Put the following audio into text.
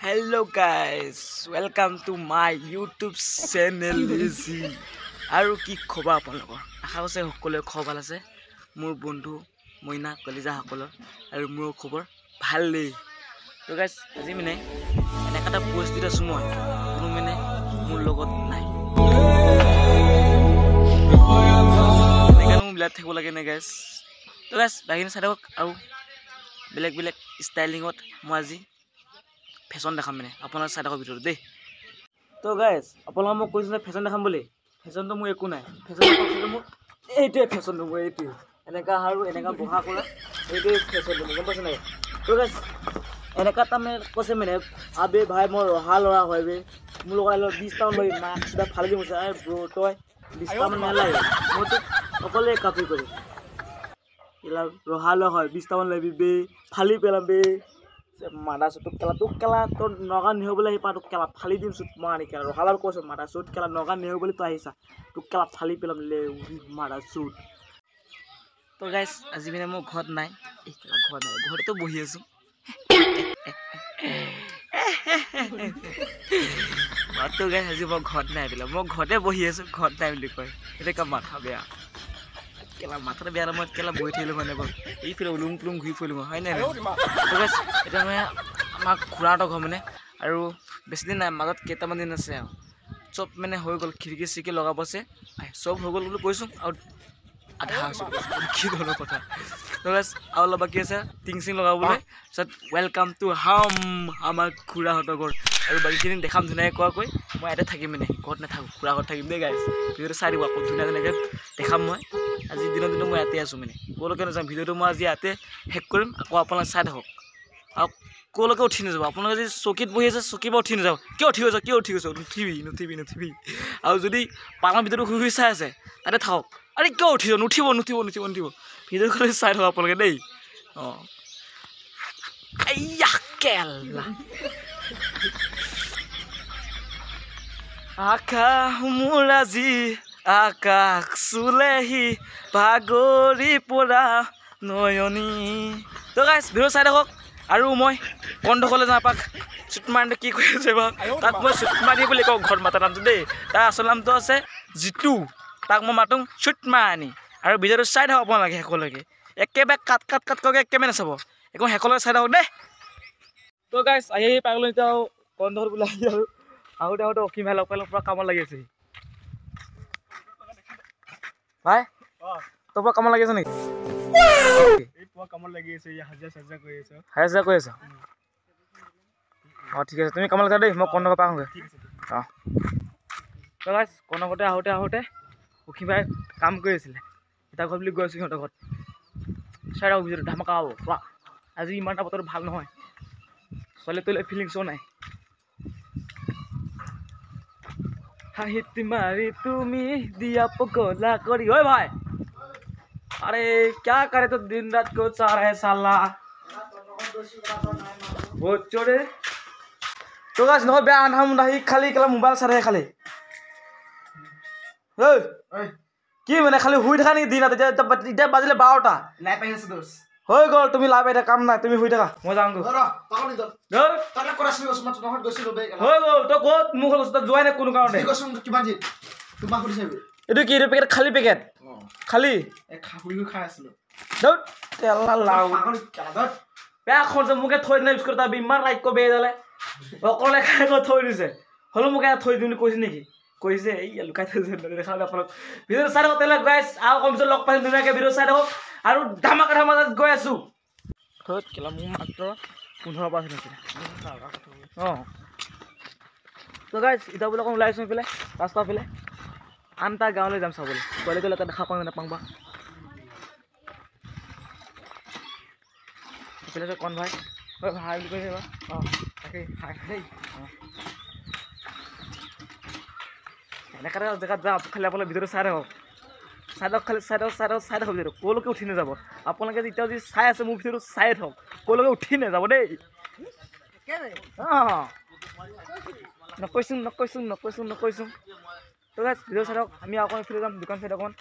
Hello guys, welcome to my YouTube channel Easy. আৰু কি খবৰ আপোনালোকৰ? আশা কৰিছে সকলোৱে খবৰ ভাল আছে। মোৰ বন্ধু মইনা কলিজা সকলৰ আৰু মোৰ খবৰ ভালেই। তো গাইস আজি মানে এনেকা পৰিস্থিতি আছো মই কোনো মানে মোৰ লগত নাই। এনেকা মিলাই থাকিব লাগে নে গাইস? তো গাইস বাহিনী চাই থাকক আৰু বেলেগ ষ্টাইলিঙত মই আজি ফেশন দেখাম মানে আপোনাৰ চাই থাকক ভিডিঅ'টো দেই। তো গাইস আপোনালোকক মই কৈছো যে ফেশন দেখাম বুলি, ফেশনটো মোৰ একো নাই। ফেশন মোৰ এইটোৱে ফেশনটো মোৰ এইটোৱে এনেকা আৰু এনেকা বহা কৰা এইটোৱে ফেশনটো গম পাইছ নাই? তো গাইস এনেকা তাৰমানে কৈছে মানে আবে ভাই মই ৰহা লৰা হয় বে মোৰ লগত 20 টাউন লৈ মাক সুদা ফালি দিম আই ব্ৰো তই 20 টাউন নালাগে মই তো অকলে কপি কৰি ইলা ৰহা লৰা হয় 20 টাউন লৈ বে ফালি পেলাম বে মাদা সুত কেলা তো নগা নিহ বলে হি পাটু কেলা ফালি দিম সুত মানি কেলা ৰহালাৰ কৈছে মাদা সুত কেলা নগা নিহ বলে তো আহিছা তো কেলা ফালি পেলাম লে মাদা সুত। তো গাইস আজি মানে মই ঘৰত নাই এই কেলা ঘৰত নাই ঘৰতে বহি আছো তো গাইস আজি মই ঘৰত নাই পেলা মই ঘৰতে বহি আছো ঘৰত নাই বুলি কয় এটা কা মাথা বেয়া কেলা মাথাটা বেয়া মই কেলা বহি থাকিলো মানে এই ফিরে উলুং পুলুং ঘুৰি ফুৰিলো হয় নাই তো গাইস এটা মানে আমাৰ খুৰাটো ঘৰ মানে আৰু বেছি দিন নাই মাজত কেইটামান দিন আছে চব মানে হৈ গ'ল খিৰিকি চিকি লগাব আছে চব হৈ গ'ল বুলি কৈছো আৰু আধা কি ধৰণৰ কথা। তো গাইস আৰু অলপ বাকী আছে টিং চিং লগাবলৈ পিছত ৱেলকাম টু হাম আমাৰ খুৰাহঁতৰ ঘৰ আৰু বাকীখিনি দেখাম ধুনীয়াকৈ কোৱাকৈ মই ইয়াতে থাকিম মানে ঘৰত নাথাকোঁ খুৰা ঘৰত থাকিম দেই গাইস ভিডিঅ'টো চাই দিব আকৌ ধুনীয়াকৈ দেখাম মই আজি দিনৰ মই ইয়াতে আছোঁ মানে ক'লৈকে নাযাম ভিডিঅ'টো মই আজি ইয়াতে শেষ কৰিম আকৌ আপোনালোকে চাই থাকক আৰু ক'লৈকে উঠি নাযাব আপোনালোকে যদি চকীত বহি আছে চকীৰ পৰা উঠি নাযাব কিয় উঠি গৈছ নুঠিবি আৰু যদি পালৰ ভিডিঅ'টো শুই চাই আছে তাতে থাকক আৰে কিয় উঠিব নুঠিব ভিডিঅ'টো চাই থাকক আপোনালোকে দেই অঁ আইয়া কেলা আকাশ মোৰ আজি আকাশ চুলেহি ভাগৰি পৰা নয়নী। তো গাইস ভিডিঅ' চাই থাকক আৰু মই কণ্ঠকলে যাওঁ এপাক চুট মাৰিলে কি কৰি আছে বাৰু তাক মই চুট মাৰি বুলি কওঁ ঘৰত মাতা নামটো দেই তাৰ আচল নামটো আছে জিতু তাক মই মাতোঁ চুট মাৰি আৰু ভিডিঅ'টো চাই থাকক আপোনালোকে শেষলৈকে একেবাৰে কাট একেবাৰে নাচাব একো শেষলৈকে চাই থাকক দেই। তো গাইস আহি পাই গ'লো এতিয়া কণ্ঠল বোলে আহি আৰু আহোঁতে অসীম ভাই লগ পাই পুৰা কামত লাগি আছে ভাই তোৰ পৰা কামত লাগি আছে নেকি কামত লাগি আছে হাজিৰা কৰি আছ অঁ ঠিক আছে তুমি কামত লাগা দেই মই কণ্ঠকৰ পৰা আহোঁগৈ অঁ তো গাইস কণ্ঠকতে আহোঁতে অসীম ভাই কাম কৰি আছিলে এতিয়া ঘৰত বুলি গৈ আছোঁ সিহঁতৰ ঘৰত চাই থাকক ভিডিঅ'টো ধামাকা হ'ব পুৰা আজি ইমান এটা বতৰটো ভাল নহয় ছোৱালী তোলে ফিলিংছো নাই হাঁহিত মাৰি তুমি দিয়া পগলা কৰি ঐ ভাই अरे क्या करे तो दिन रात को चाह रहे साला वो चोरे तो गाइस নহয় বেয়া আন্ধা মুন্ধা হি খালি কেলা মোবাইল চাই থাকে খালি ঐ কি মানে খালি শুই থাকা নেকি দিন ৰাত এতিয়া বাজিলে 12টা লাই পাই আছে দোস হৈ গ'ল তুমি লাভ এটা কাম নাই তুমি শুই থাকা মই যাওঁ গৈ তাকনি দৰ তাকলে কৰাছলি ওসমান নহত গৈছিলো বে হৈ গ'ল তো ক'ত মোক হলস্তা যোৱাই নাই কোনো কাৰণে কৈছম কিমান জি তোমাক কৰিছে এইটো কি পেকেট খালি পেকেট খালি এক খাহুই খাই আছিল দৌট তেলা লাও পাগল কেলা দত বেয়া খৰচ মুখে থৈ না ইউজ কৰতা ইমান ৰাইট কো বেয়া দালে অকলে খাই গৈ থৈ দিছে হলো মুখে থৈ দিম কৈছে নেকি কৈছে এই লুকাই থৈ দেখা আপোনাক ভিডিঅ' চাই থাকক তেলে গাইস আৰু কমছে লগ পাইম ধুনীয়াকৈ ভিডিঅ' চাই থাকক আৰু ধামাকা গৈ আছো থৈ কেলা মোৰ মাত্ৰ 15% আছিল অঁ তো গাইস ইটা বোলে অকণ ওলাইছোঁ এইফালে ৰাস্তা ফালে আনটা গাঁৱলৈ যাম চাবলৈ গ'লে এটা দেখা পাওঁ নাপাওঁ বা এইফালে কণ ভাই ঐ ভাই বুলি কৈছে বা অঁ তাকে হাই দেই অঁ এনেকুৱা জেগাত যাওঁ খালি আপোনালোকে ভিডিঅ'টো চাই থাকক খালি চাই থাকক ভিডিঅ'টো ক'লৈকে উঠি নাযাব আপোনালোকে যেতিয়া যদি চাই আছে মোৰ ভিডিঅ'টো চাই থাকক ক'লৈকে উঠি নাযাব দেই অঁ নকৈছোঁ তো গাইস ভিডিঅ' চাই থাকক আমি অকণ ফিরে যাম দোকান চাইড অকণ